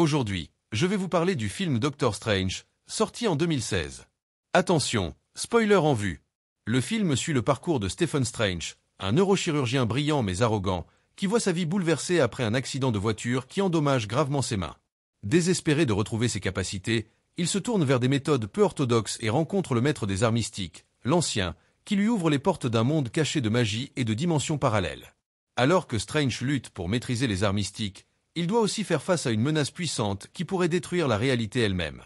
Aujourd'hui, je vais vous parler du film Doctor Strange, sorti en 2016. Attention, spoiler en vue. Le film suit le parcours de Stephen Strange, un neurochirurgien brillant mais arrogant, qui voit sa vie bouleversée après un accident de voiture qui endommage gravement ses mains. Désespéré de retrouver ses capacités, il se tourne vers des méthodes peu orthodoxes et rencontre le maître des arts mystiques, l'Ancien, qui lui ouvre les portes d'un monde caché de magie et de dimensions parallèles. Alors que Strange lutte pour maîtriser les arts mystiques, il doit aussi faire face à une menace puissante qui pourrait détruire la réalité elle-même.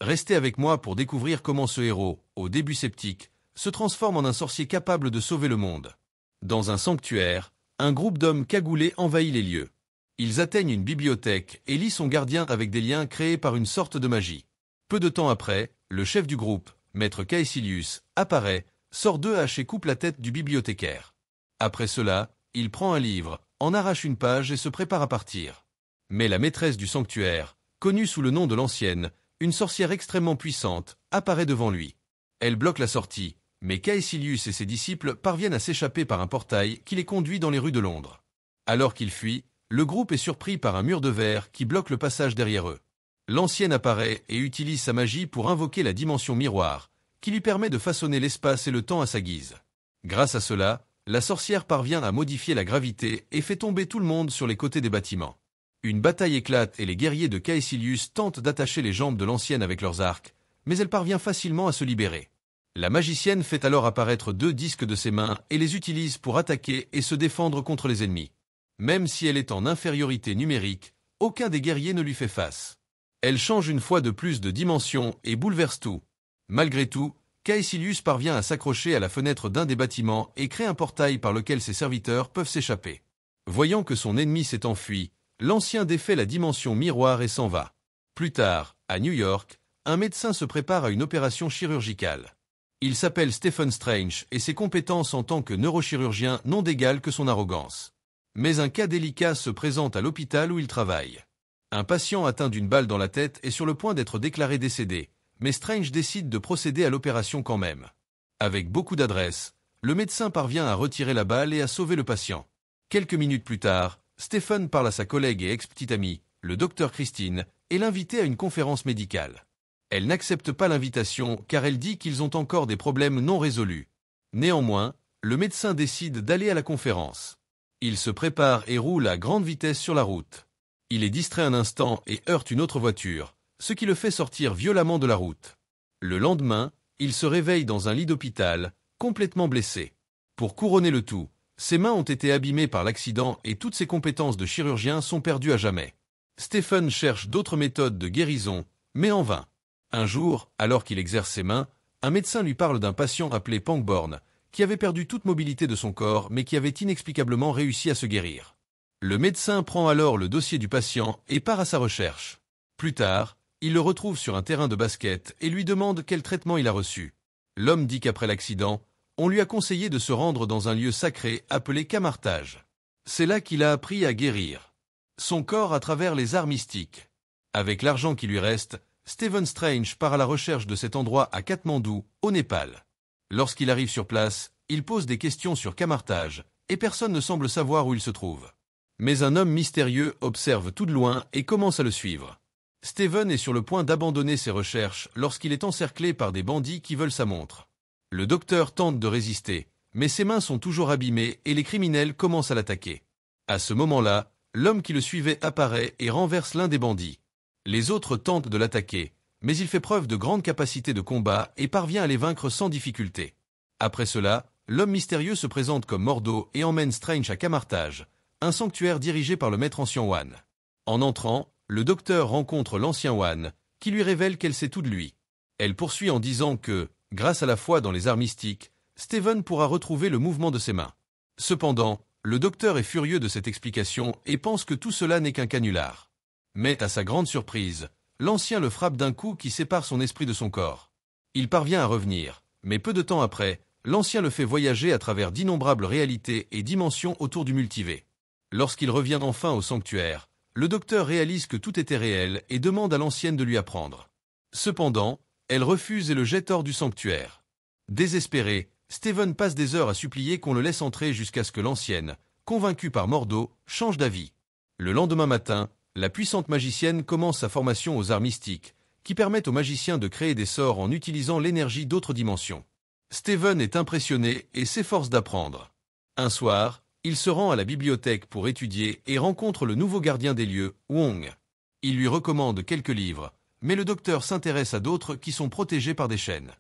Restez avec moi pour découvrir comment ce héros, au début sceptique, se transforme en un sorcier capable de sauver le monde. Dans un sanctuaire, un groupe d'hommes cagoulés envahit les lieux. Ils atteignent une bibliothèque et lient son gardien avec des liens créés par une sorte de magie. Peu de temps après, le chef du groupe, Maître Caecilius, apparaît, sort deux haches et coupe la tête du bibliothécaire. Après cela, il prend un livre, en arrache une page et se prépare à partir. Mais la maîtresse du sanctuaire, connue sous le nom de l'Ancienne, une sorcière extrêmement puissante, apparaît devant lui. Elle bloque la sortie, mais Caecilius et ses disciples parviennent à s'échapper par un portail qui les conduit dans les rues de Londres. Alors qu'ils fuient, le groupe est surpris par un mur de verre qui bloque le passage derrière eux. L'Ancienne apparaît et utilise sa magie pour invoquer la dimension miroir, qui lui permet de façonner l'espace et le temps à sa guise. Grâce à cela, la sorcière parvient à modifier la gravité et fait tomber tout le monde sur les côtés des bâtiments. Une bataille éclate et les guerriers de Caecilius tentent d'attacher les jambes de l'Ancienne avec leurs arcs, mais elle parvient facilement à se libérer. La magicienne fait alors apparaître deux disques de ses mains et les utilise pour attaquer et se défendre contre les ennemis. Même si elle est en infériorité numérique, aucun des guerriers ne lui fait face. Elle change une fois de plus de dimension et bouleverse tout. Malgré tout, Caecilius parvient à s'accrocher à la fenêtre d'un des bâtiments et crée un portail par lequel ses serviteurs peuvent s'échapper. Voyant que son ennemi s'est enfui, l'Ancien défait la dimension miroir et s'en va. Plus tard, à New York, un médecin se prépare à une opération chirurgicale. Il s'appelle Stephen Strange et ses compétences en tant que neurochirurgien n'ont d'égal que son arrogance. Mais un cas délicat se présente à l'hôpital où il travaille. Un patient atteint d'une balle dans la tête est sur le point d'être déclaré décédé, mais Strange décide de procéder à l'opération quand même. Avec beaucoup d'adresse, le médecin parvient à retirer la balle et à sauver le patient. Quelques minutes plus tard, Stephen parle à sa collègue et ex-petite amie, le docteur Christine, et l'invite à une conférence médicale. Elle n'accepte pas l'invitation car elle dit qu'ils ont encore des problèmes non résolus. Néanmoins, le médecin décide d'aller à la conférence. Il se prépare et roule à grande vitesse sur la route. Il est distrait un instant et heurte une autre voiture, ce qui le fait sortir violemment de la route. Le lendemain, il se réveille dans un lit d'hôpital, complètement blessé. Pour couronner le tout, ses mains ont été abîmées par l'accident et toutes ses compétences de chirurgien sont perdues à jamais. Stephen cherche d'autres méthodes de guérison, mais en vain. Un jour, alors qu'il exerce ses mains, un médecin lui parle d'un patient appelé Pangborn, qui avait perdu toute mobilité de son corps mais qui avait inexplicablement réussi à se guérir. Le médecin prend alors le dossier du patient et part à sa recherche. Plus tard, il le retrouve sur un terrain de basket et lui demande quel traitement il a reçu. L'homme dit qu'après l'accident, on lui a conseillé de se rendre dans un lieu sacré appelé Camartage. C'est là qu'il a appris à guérir son corps à travers les arts mystiques. Avec l'argent qui lui reste, Stephen Strange part à la recherche de cet endroit à Katmandou, au Népal. Lorsqu'il arrive sur place, il pose des questions sur Camartage, et personne ne semble savoir où il se trouve. Mais un homme mystérieux observe tout de loin et commence à le suivre. Stephen est sur le point d'abandonner ses recherches lorsqu'il est encerclé par des bandits qui veulent sa montre. Le docteur tente de résister, mais ses mains sont toujours abîmées et les criminels commencent à l'attaquer. À ce moment-là, l'homme qui le suivait apparaît et renverse l'un des bandits. Les autres tentent de l'attaquer, mais il fait preuve de grande capacité de combat et parvient à les vaincre sans difficulté. Après cela, l'homme mystérieux se présente comme Mordo et emmène Strange à Camartage, un sanctuaire dirigé par le maître ancien One. En entrant, le docteur rencontre l'ancien One, qui lui révèle qu'elle sait tout de lui. Elle poursuit en disant que, grâce à la foi dans les arts mystiques, Stephen pourra retrouver le mouvement de ses mains. Cependant, le docteur est furieux de cette explication et pense que tout cela n'est qu'un canular. Mais à sa grande surprise, l'ancien le frappe d'un coup qui sépare son esprit de son corps. Il parvient à revenir, mais peu de temps après, l'ancien le fait voyager à travers d'innombrables réalités et dimensions autour du multivers. Lorsqu'il revient enfin au sanctuaire, le docteur réalise que tout était réel et demande à l'ancienne de lui apprendre. Cependant, elle refuse et le jette hors du sanctuaire. Désespéré, Stephen passe des heures à supplier qu'on le laisse entrer jusqu'à ce que l'ancienne, convaincue par Mordo, change d'avis. Le lendemain matin, La puissante magicienne commence sa formation aux arts mystiques, qui permettent aux magiciens de créer des sorts en utilisant l'énergie d'autres dimensions. Steven est impressionné et s'efforce d'apprendre. Un soir, il se rend à la bibliothèque pour étudier et rencontre le nouveau gardien des lieux, Wong. Il lui recommande quelques livres, mais le docteur s'intéresse à d'autres qui sont protégés par des chaînes.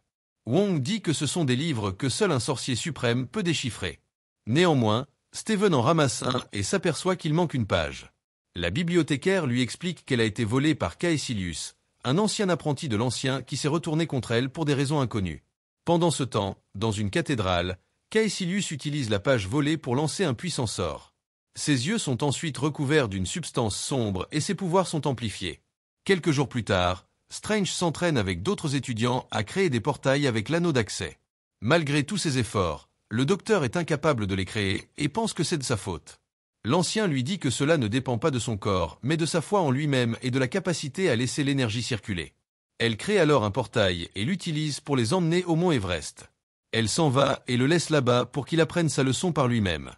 Wong dit que ce sont des livres que seul un sorcier suprême peut déchiffrer. Néanmoins, Steven en ramasse un et s'aperçoit qu'il manque une page. La bibliothécaire lui explique qu'elle a été volée par Caecilius, un ancien apprenti de l'Ancien qui s'est retourné contre elle pour des raisons inconnues. Pendant ce temps, dans une cathédrale, Caecilius utilise la page volée pour lancer un puissant sort. Ses yeux sont ensuite recouverts d'une substance sombre et ses pouvoirs sont amplifiés. Quelques jours plus tard, Strange s'entraîne avec d'autres étudiants à créer des portails avec l'anneau d'accès. Malgré tous ses efforts, le docteur est incapable de les créer et pense que c'est de sa faute. L'Ancien lui dit que cela ne dépend pas de son corps, mais de sa foi en lui-même et de la capacité à laisser l'énergie circuler. Elle crée alors un portail et l'utilise pour les emmener au mont Everest. Elle s'en va et le laisse là-bas pour qu'il apprenne sa leçon par lui-même.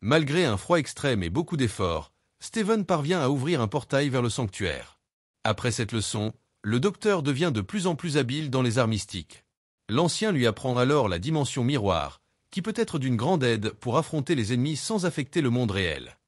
Malgré un froid extrême et beaucoup d'efforts, Steven parvient à ouvrir un portail vers le sanctuaire. Après cette leçon, le docteur devient de plus en plus habile dans les arts mystiques. L'Ancien lui apprend alors la dimension miroir, qui peut être d'une grande aide pour affronter les ennemis sans affecter le monde réel.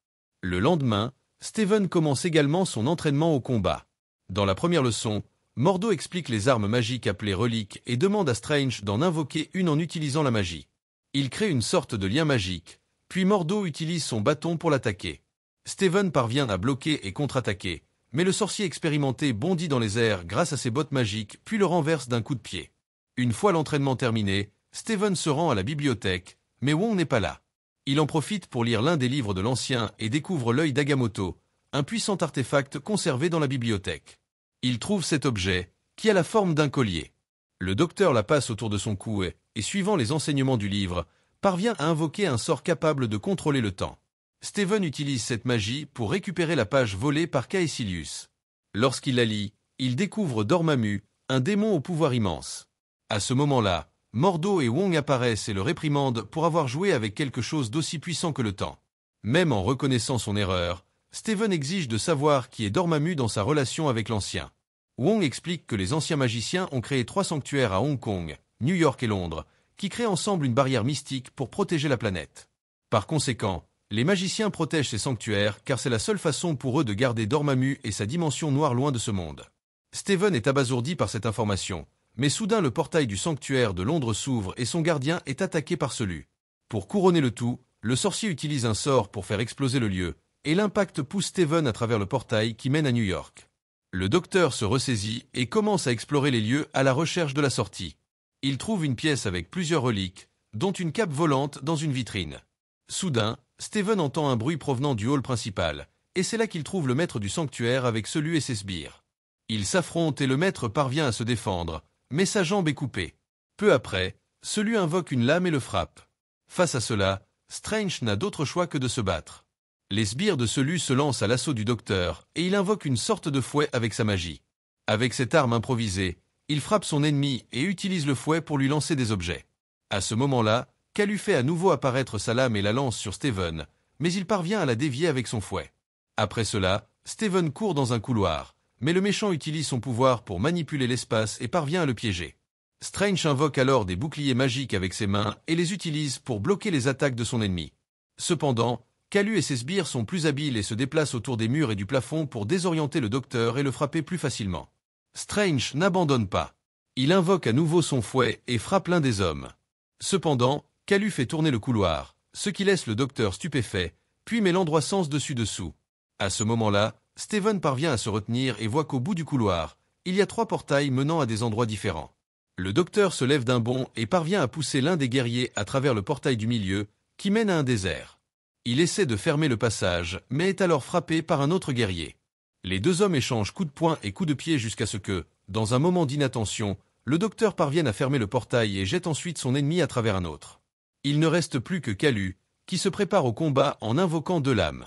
Le lendemain, Steven commence également son entraînement au combat. Dans la première leçon, Mordo explique les armes magiques appelées reliques et demande à Strange d'en invoquer une en utilisant la magie. Il crée une sorte de lien magique, puis Mordo utilise son bâton pour l'attaquer. Steven parvient à bloquer et contre-attaquer, mais le sorcier expérimenté bondit dans les airs grâce à ses bottes magiques puis le renverse d'un coup de pied. Une fois l'entraînement terminé, Steven se rend à la bibliothèque, mais Wong n'est pas là. Il en profite pour lire l'un des livres de l'Ancien et découvre l'œil d'Agamotto, un puissant artefact conservé dans la bibliothèque. Il trouve cet objet, qui a la forme d'un collier. Le docteur la passe autour de son cou et, suivant les enseignements du livre, parvient à invoquer un sort capable de contrôler le temps. Steven utilise cette magie pour récupérer la page volée par Caecilius. Lorsqu'il la lit, il découvre Dormammu, un démon au pouvoir immense. À ce moment-là, Mordo et Wong apparaissent et le réprimandent pour avoir joué avec quelque chose d'aussi puissant que le temps. Même en reconnaissant son erreur, Steven exige de savoir qui est Dormammu dans sa relation avec l'Ancien. Wong explique que les anciens magiciens ont créé 3 sanctuaires à Hong Kong, New York et Londres, qui créent ensemble une barrière mystique pour protéger la planète. Par conséquent, les magiciens protègent ces sanctuaires car c'est la seule façon pour eux de garder Dormammu et sa dimension noire loin de ce monde. Steven est abasourdi par cette information, mais soudain le portail du sanctuaire de Londres s'ouvre et son gardien est attaqué par celui. Pour couronner le tout, le sorcier utilise un sort pour faire exploser le lieu, et l'impact pousse Steven à travers le portail qui mène à New York. Le docteur se ressaisit et commence à explorer les lieux à la recherche de la sortie. Il trouve une pièce avec plusieurs reliques, dont une cape volante dans une vitrine. Soudain, Steven entend un bruit provenant du hall principal, et c'est là qu'il trouve le maître du sanctuaire avec celui et ses sbires. Ils s'affrontent et le maître parvient à se défendre, mais sa jambe est coupée. Peu après, celui invoque une lame et le frappe. Face à cela, Strange n'a d'autre choix que de se battre. Les sbires de celui se lancent à l'assaut du docteur, et il invoque une sorte de fouet avec sa magie. Avec cette arme improvisée, il frappe son ennemi et utilise le fouet pour lui lancer des objets. À ce moment-là, Calu fait à nouveau apparaître sa lame et la lance sur Steven, mais il parvient à la dévier avec son fouet. Après cela, Steven court dans un couloir, mais le méchant utilise son pouvoir pour manipuler l'espace et parvient à le piéger. Strange invoque alors des boucliers magiques avec ses mains et les utilise pour bloquer les attaques de son ennemi. Cependant, Calu et ses sbires sont plus habiles et se déplacent autour des murs et du plafond pour désorienter le docteur et le frapper plus facilement. Strange n'abandonne pas. Il invoque à nouveau son fouet et frappe l'un des hommes. Cependant, Calu fait tourner le couloir, ce qui laisse le docteur stupéfait, puis met l'endroit sens dessus-dessous. À ce moment-là, Steven parvient à se retenir et voit qu'au bout du couloir, il y a 3 portails menant à des endroits différents. Le docteur se lève d'un bond et parvient à pousser l'un des guerriers à travers le portail du milieu, qui mène à un désert. Il essaie de fermer le passage, mais est alors frappé par un autre guerrier. Les 2 hommes échangent coups de poing et coups de pied jusqu'à ce que, dans un moment d'inattention, le docteur parvienne à fermer le portail et jette ensuite son ennemi à travers un autre. Il ne reste plus que Calu, qui se prépare au combat en invoquant 2 lames.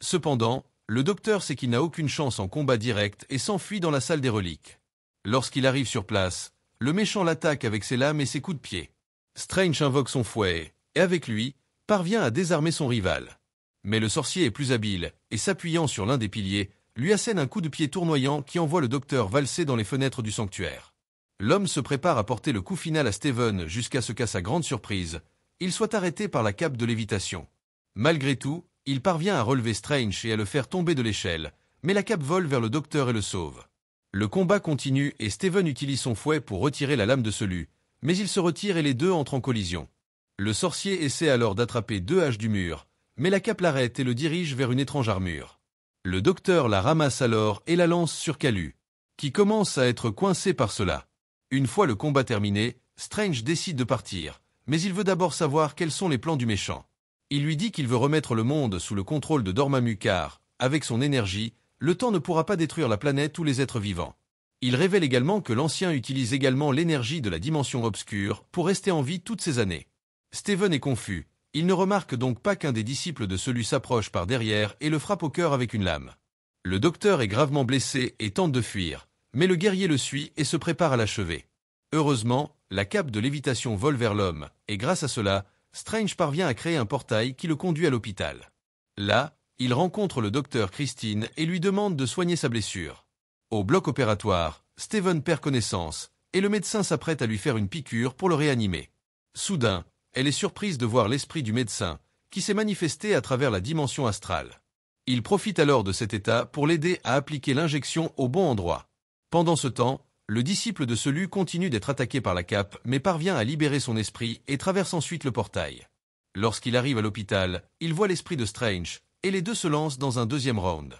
Cependant, le docteur sait qu'il n'a aucune chance en combat direct et s'enfuit dans la salle des reliques. Lorsqu'il arrive sur place, le méchant l'attaque avec ses lames et ses coups de pied. Strange invoque son fouet, et avec lui, parvient à désarmer son rival. Mais le sorcier est plus habile, et s'appuyant sur l'un des piliers, lui assène un coup de pied tournoyant qui envoie le docteur valser dans les fenêtres du sanctuaire. L'homme se prépare à porter le coup final à Steven jusqu'à ce qu'à sa grande surprise, il soit arrêté par la cape de lévitation. Malgré tout, il parvient à relever Strange et à le faire tomber de l'échelle, mais la cape vole vers le docteur et le sauve. Le combat continue et Steven utilise son fouet pour retirer la lame de Selu, mais il se retire et les deux entrent en collision. Le sorcier essaie alors d'attraper deux haches du mur, mais la cape l'arrête et le dirige vers une étrange armure. Le docteur la ramasse alors et la lance sur Kalu, qui commence à être coincé par cela. Une fois le combat terminé, Strange décide de partir, mais il veut d'abord savoir quels sont les plans du méchant. Il lui dit qu'il veut remettre le monde sous le contrôle de Dormammu car, avec son énergie, le temps ne pourra pas détruire la planète ou les êtres vivants. Il révèle également que l'ancien utilise également l'énergie de la dimension obscure pour rester en vie toutes ces années. Steven est confus, il ne remarque donc pas qu'un des disciples de celui s'approche par derrière et le frappe au cœur avec une lame. Le docteur est gravement blessé et tente de fuir, mais le guerrier le suit et se prépare à l'achever. Heureusement, la cape de lévitation vole vers l'homme, et grâce à cela, Strange parvient à créer un portail qui le conduit à l'hôpital. Là, il rencontre le docteur Christine et lui demande de soigner sa blessure. Au bloc opératoire, Steven perd connaissance, et le médecin s'apprête à lui faire une piqûre pour le réanimer. Soudain, elle est surprise de voir l'esprit du médecin, qui s'est manifesté à travers la dimension astrale. Il profite alors de cet état pour l'aider à appliquer l'injection au bon endroit. Pendant ce temps, le disciple de Selu continue d'être attaqué par la cape, mais parvient à libérer son esprit et traverse ensuite le portail. Lorsqu'il arrive à l'hôpital, il voit l'esprit de Strange, et les deux se lancent dans un deuxième round.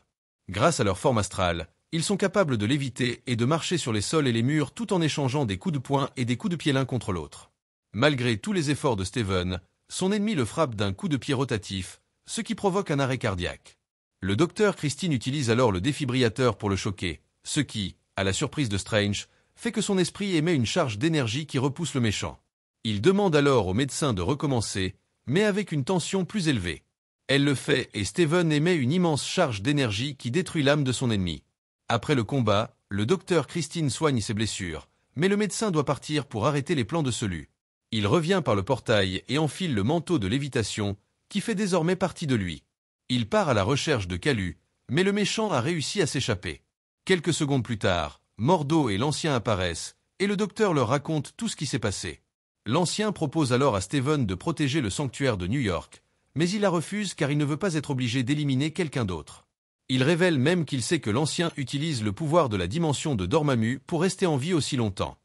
Grâce à leur forme astrale, ils sont capables de léviter et de marcher sur les sols et les murs tout en échangeant des coups de poing et des coups de pied l'un contre l'autre. Malgré tous les efforts de Steven, son ennemi le frappe d'un coup de pied rotatif, ce qui provoque un arrêt cardiaque. Le docteur Christine utilise alors le défibrillateur pour le choquer, ce qui, à la surprise de Strange, fait que son esprit émet une charge d'énergie qui repousse le méchant. Il demande alors au médecin de recommencer, mais avec une tension plus élevée. Elle le fait et Steven émet une immense charge d'énergie qui détruit l'âme de son ennemi. Après le combat, le docteur Christine soigne ses blessures, mais le médecin doit partir pour arrêter les plans de Selu. Il revient par le portail et enfile le manteau de lévitation, qui fait désormais partie de lui. Il part à la recherche de Kalu, mais le méchant a réussi à s'échapper. Quelques secondes plus tard, Mordo et l'ancien apparaissent, et le docteur leur raconte tout ce qui s'est passé. L'ancien propose alors à Steven de protéger le sanctuaire de New York, mais il la refuse car il ne veut pas être obligé d'éliminer quelqu'un d'autre. Il révèle même qu'il sait que l'ancien utilise le pouvoir de la dimension de Dormammu pour rester en vie aussi longtemps.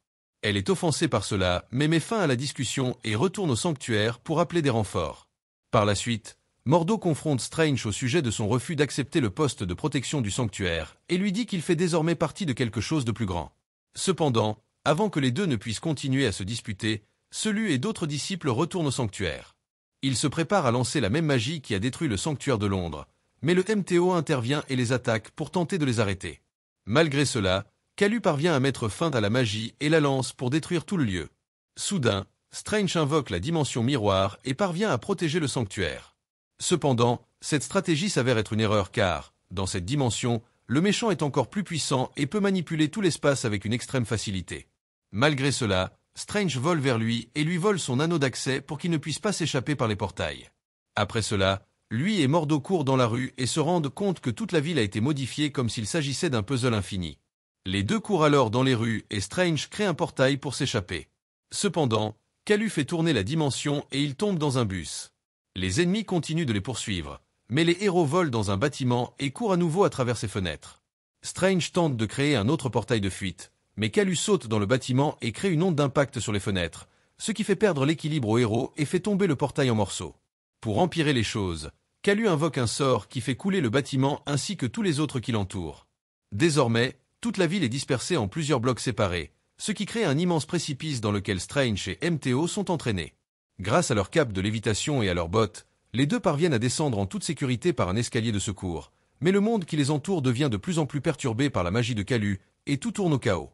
Elle est offensée par cela, mais met fin à la discussion et retourne au sanctuaire pour appeler des renforts. Par la suite, Mordo confronte Strange au sujet de son refus d'accepter le poste de protection du sanctuaire et lui dit qu'il fait désormais partie de quelque chose de plus grand. Cependant, avant que les deux ne puissent continuer à se disputer, Selu et d'autres disciples retournent au sanctuaire. Ils se préparent à lancer la même magie qui a détruit le sanctuaire de Londres, mais le MTO intervient et les attaque pour tenter de les arrêter. Malgré cela, Kalu parvient à mettre fin à la magie et la lance pour détruire tout le lieu. Soudain, Strange invoque la dimension miroir et parvient à protéger le sanctuaire. Cependant, cette stratégie s'avère être une erreur car, dans cette dimension, le méchant est encore plus puissant et peut manipuler tout l'espace avec une extrême facilité. Malgré cela, Strange vole vers lui et lui vole son anneau d'accès pour qu'il ne puisse pas s'échapper par les portails. Après cela, lui et Mordo courent dans la rue et se rendent compte que toute la ville a été modifiée comme s'il s'agissait d'un puzzle infini. Les deux courent alors dans les rues et Strange crée un portail pour s'échapper. Cependant, Kalu fait tourner la dimension et ils tombent dans un bus. Les ennemis continuent de les poursuivre, mais les héros volent dans un bâtiment et courent à nouveau à travers ses fenêtres. Strange tente de créer un autre portail de fuite, mais Kalu saute dans le bâtiment et crée une onde d'impact sur les fenêtres, ce qui fait perdre l'équilibre aux héros et fait tomber le portail en morceaux. Pour empirer les choses, Kalu invoque un sort qui fait couler le bâtiment ainsi que tous les autres qui l'entourent. Désormais, toute la ville est dispersée en plusieurs blocs séparés, ce qui crée un immense précipice dans lequel Strange et MTO sont entraînés. Grâce à leur cape de lévitation et à leurs bottes, les deux parviennent à descendre en toute sécurité par un escalier de secours, mais le monde qui les entoure devient de plus en plus perturbé par la magie de Kalu, et tout tourne au chaos.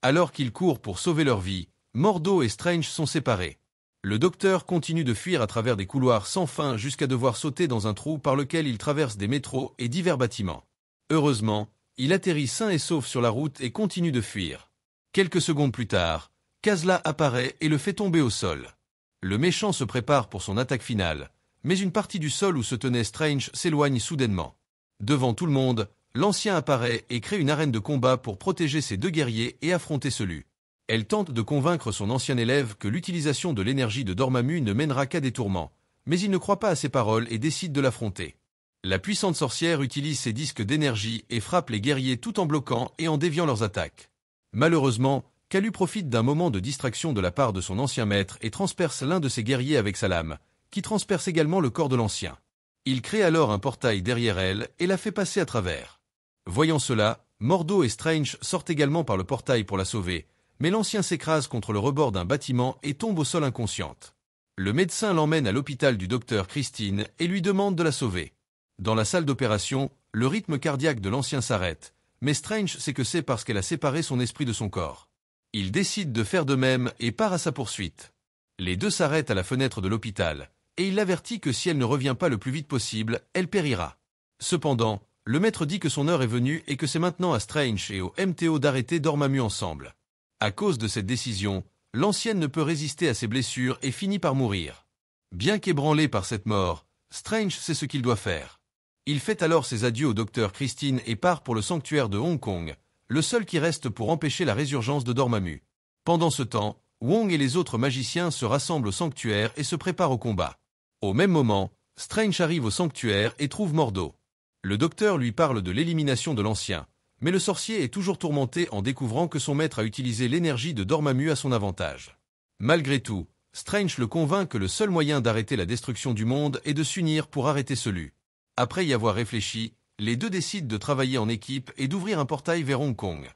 Alors qu'ils courent pour sauver leur vie, Mordo et Strange sont séparés. Le docteur continue de fuir à travers des couloirs sans fin jusqu'à devoir sauter dans un trou par lequel il traverse des métros et divers bâtiments. Heureusement, il atterrit sain et sauf sur la route et continue de fuir. Quelques secondes plus tard, Kazla apparaît et le fait tomber au sol. Le méchant se prépare pour son attaque finale, mais une partie du sol où se tenait Strange s'éloigne soudainement. Devant tout le monde, l'ancien apparaît et crée une arène de combat pour protéger ses deux guerriers et affronter celui. Elle tente de convaincre son ancien élève que l'utilisation de l'énergie de Dormammu ne mènera qu'à des tourments, mais il ne croit pas à ses paroles et décide de l'affronter. La puissante sorcière utilise ses disques d'énergie et frappe les guerriers tout en bloquant et en déviant leurs attaques. Malheureusement, Kalu profite d'un moment de distraction de la part de son ancien maître et transperce l'un de ses guerriers avec sa lame, qui transperce également le corps de l'ancien. Il crée alors un portail derrière elle et la fait passer à travers. Voyant cela, Mordo et Strange sortent également par le portail pour la sauver, mais l'ancien s'écrase contre le rebord d'un bâtiment et tombe au sol inconsciente. Le médecin l'emmène à l'hôpital du docteur Christine et lui demande de la sauver. Dans la salle d'opération, le rythme cardiaque de l'ancien s'arrête, mais Strange sait que c'est parce qu'elle a séparé son esprit de son corps. Il décide de faire de même et part à sa poursuite. Les deux s'arrêtent à la fenêtre de l'hôpital, et il l'avertit que si elle ne revient pas le plus vite possible, elle périra. Cependant, le maître dit que son heure est venue et que c'est maintenant à Strange et au MTO d'arrêter Dormammu ensemble. À cause de cette décision, l'ancienne ne peut résister à ses blessures et finit par mourir. Bien qu'ébranlé par cette mort, Strange sait ce qu'il doit faire. Il fait alors ses adieux au docteur Christine et part pour le sanctuaire de Hong Kong, le seul qui reste pour empêcher la résurgence de Dormammu. Pendant ce temps, Wong et les autres magiciens se rassemblent au sanctuaire et se préparent au combat. Au même moment, Strange arrive au sanctuaire et trouve Mordo. Le docteur lui parle de l'élimination de l'ancien, mais le sorcier est toujours tourmenté en découvrant que son maître a utilisé l'énergie de Dormammu à son avantage. Malgré tout, Strange le convainc que le seul moyen d'arrêter la destruction du monde est de s'unir pour arrêter celui. Après y avoir réfléchi, les deux décident de travailler en équipe et d'ouvrir un portail vers Hong Kong.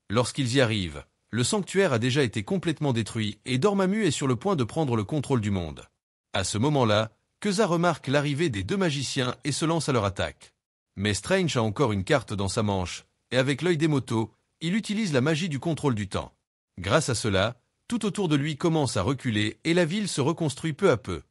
Lorsqu'ils y arrivent, le sanctuaire a déjà été complètement détruit et Dormammu est sur le point de prendre le contrôle du monde. À ce moment-là, Keza remarque l'arrivée des deux magiciens et se lance à leur attaque. Mais Strange a encore une carte dans sa manche, et avec l'œil des motos, il utilise la magie du contrôle du temps. Grâce à cela, tout autour de lui commence à reculer et la ville se reconstruit peu à peu.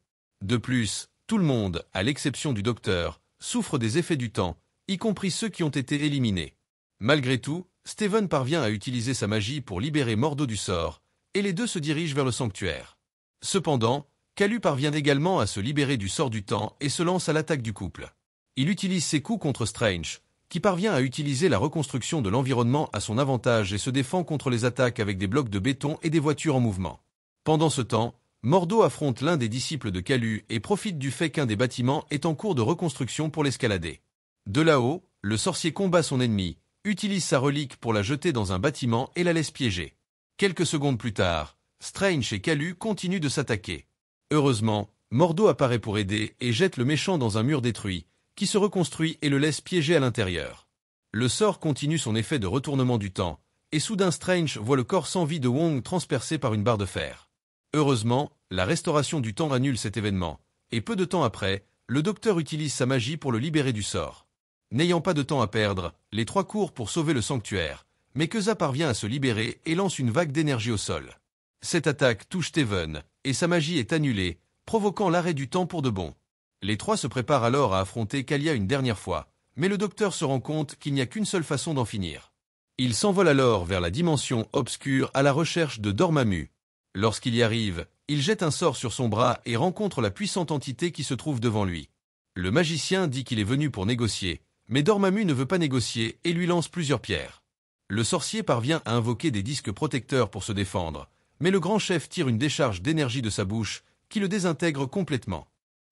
De plus, tout le monde, à l'exception du docteur, souffre des effets du temps, y compris ceux qui ont été éliminés. Malgré tout, Steven parvient à utiliser sa magie pour libérer Mordo du sort, et les deux se dirigent vers le sanctuaire. Cependant, Kalu parvient également à se libérer du sort du temps et se lance à l'attaque du couple. Il utilise ses coups contre Strange, qui parvient à utiliser la reconstruction de l'environnement à son avantage et se défend contre les attaques avec des blocs de béton et des voitures en mouvement. Pendant ce temps, Mordo affronte l'un des disciples de Kalu et profite du fait qu'un des bâtiments est en cours de reconstruction pour l'escalader. De là-haut, le sorcier combat son ennemi, utilise sa relique pour la jeter dans un bâtiment et la laisse piéger. Quelques secondes plus tard, Strange et Kalu continuent de s'attaquer. Heureusement, Mordo apparaît pour aider et jette le méchant dans un mur détruit, qui se reconstruit et le laisse piéger à l'intérieur. Le sort continue son effet de retournement du temps, et soudain Strange voit le corps sans vie de Wong transpercé par une barre de fer. Heureusement, la restauration du temps annule cet événement, et peu de temps après, le docteur utilise sa magie pour le libérer du sort. N'ayant pas de temps à perdre, les trois courent pour sauver le sanctuaire, mais Keza parvient à se libérer et lance une vague d'énergie au sol. Cette attaque touche Steven, et sa magie est annulée, provoquant l'arrêt du temps pour de bon. Les trois se préparent alors à affronter Kalia une dernière fois, mais le docteur se rend compte qu'il n'y a qu'une seule façon d'en finir. Il s'envole alors vers la dimension obscure à la recherche de Dormammu. Lorsqu'il y arrive, il jette un sort sur son bras et rencontre la puissante entité qui se trouve devant lui. Le magicien dit qu'il est venu pour négocier, mais Dormammu ne veut pas négocier et lui lance plusieurs pierres. Le sorcier parvient à invoquer des disques protecteurs pour se défendre, mais le grand chef tire une décharge d'énergie de sa bouche qui le désintègre complètement.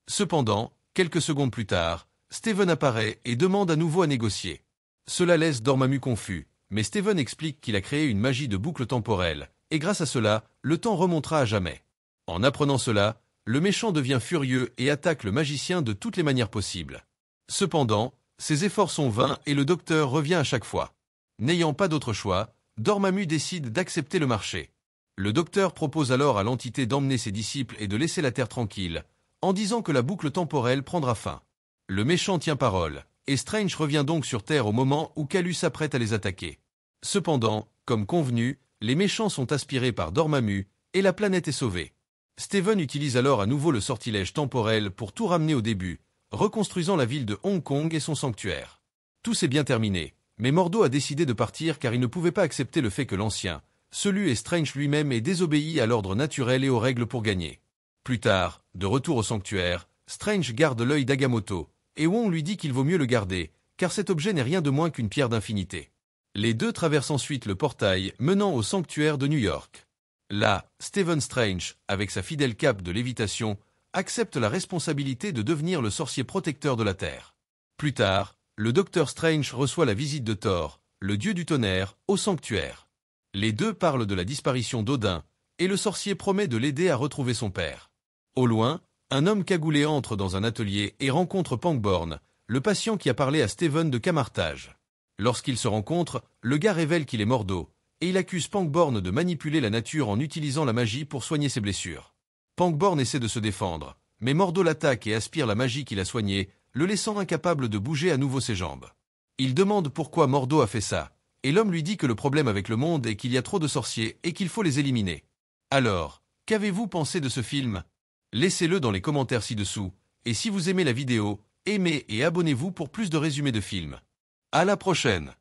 Cependant, quelques secondes plus tard, Steven apparaît et demande à nouveau à négocier. Cela laisse Dormammu confus, mais Steven explique qu'il a créé une magie de boucle temporelle, et grâce à cela, le temps remontera à jamais. En apprenant cela, le méchant devient furieux et attaque le magicien de toutes les manières possibles. Cependant, ses efforts sont vains et le docteur revient à chaque fois. N'ayant pas d'autre choix, Dormammu décide d'accepter le marché. Le docteur propose alors à l'entité d'emmener ses disciples et de laisser la Terre tranquille, en disant que la boucle temporelle prendra fin. Le méchant tient parole, et Strange revient donc sur Terre au moment où Kalu s'apprête à les attaquer. Cependant, comme convenu, les méchants sont aspirés par Dormammu, et la planète est sauvée. Steven utilise alors à nouveau le sortilège temporel pour tout ramener au début, reconstruisant la ville de Hong Kong et son sanctuaire. Tout s'est bien terminé, mais Mordo a décidé de partir car il ne pouvait pas accepter le fait que l'ancien, celui et Strange lui-même ait désobéi à l'ordre naturel et aux règles pour gagner. Plus tard, de retour au sanctuaire, Strange garde l'œil d'Agamotto, et Wong lui dit qu'il vaut mieux le garder, car cet objet n'est rien de moins qu'une pierre d'infinité. Les deux traversent ensuite le portail menant au sanctuaire de New York. Là, Stephen Strange, avec sa fidèle cape de lévitation, accepte la responsabilité de devenir le sorcier protecteur de la Terre. Plus tard, le Docteur Strange reçoit la visite de Thor, le dieu du tonnerre, au sanctuaire. Les deux parlent de la disparition d'Odin, et le sorcier promet de l'aider à retrouver son père. Au loin, un homme cagoulé entre dans un atelier et rencontre Pangborn, le patient qui a parlé à Steven de camartage. Lorsqu'ils se rencontrent, le gars révèle qu'il est Mordo, et il accuse Pangborn de manipuler la nature en utilisant la magie pour soigner ses blessures. Pangborn essaie de se défendre, mais Mordo l'attaque et aspire la magie qu'il a soignée, le laissant incapable de bouger à nouveau ses jambes. Il demande pourquoi Mordo a fait ça, et l'homme lui dit que le problème avec le monde est qu'il y a trop de sorciers et qu'il faut les éliminer. Alors, qu'avez-vous pensé de ce film? Laissez-le dans les commentaires ci-dessous, et si vous aimez la vidéo, aimez et abonnez-vous pour plus de résumés de films. À la prochaine!